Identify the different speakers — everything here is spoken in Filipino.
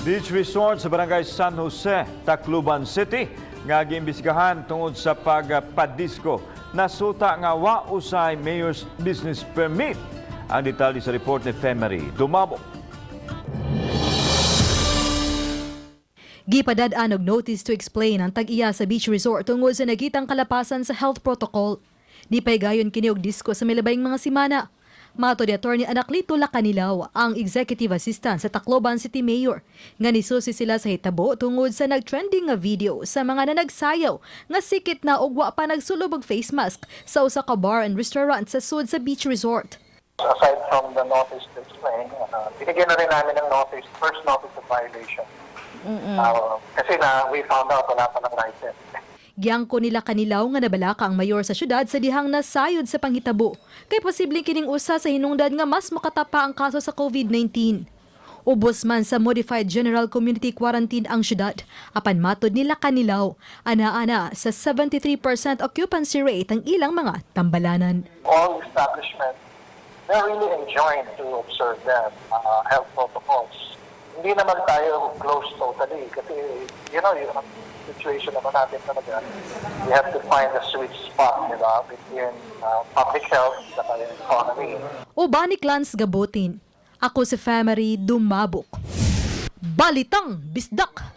Speaker 1: Beach Resort sa Barangay San Jose, Tacloban City nga giimbestigahan tungod sa pagpadisco. Nasuta nga wa usay mayor's business permit. Ang detalye sa report ni Femery Dumabo.
Speaker 2: Gipadad-an og notice to explain ang tag-iya sa beach resort tungod sa nagitang kalapasan sa health protocol. Di paygayon kini og disko sa milabayng mga simana. Mato ni Attorney Anaklito Lacanilaw, ang executive assistant sa Tacloban City Mayor, nga nisusi sila sa hitabo tungod sa nagtrending nga video sa mga nanagsayaw nga sikit na og wa pa nagsulob og face mask sa usa ka bar and restaurant sa sud sa beach resort.
Speaker 3: Aside from the notice to explain, binigyan na rin namin ng notice, first notice of violation. Kasi we found out wala pa ng license.
Speaker 2: Giyangko nila Kanilaw nga nabalaka ang mayor sa syudad sa dihang nasayod sa panghitabo. Kay posibleng kining usa sa hinungdan nga mas makatapa ang kaso sa COVID-19. Ubos man sa Modified General Community Quarantine ang syudad. Apan matod nila Kanilaw, ana-ana sa 73% occupancy rate ang ilang mga tambalanan.
Speaker 3: All establishments, they're really enjoined to observe their health protocols. Hindi naman tayo close totally kasi, yung situation naman natin talaga. We have to find a sweet spot, between public health at economy.
Speaker 2: Uba ni Clans Gabotin. Ako si Femery Dumabok. Balitang Bisdak!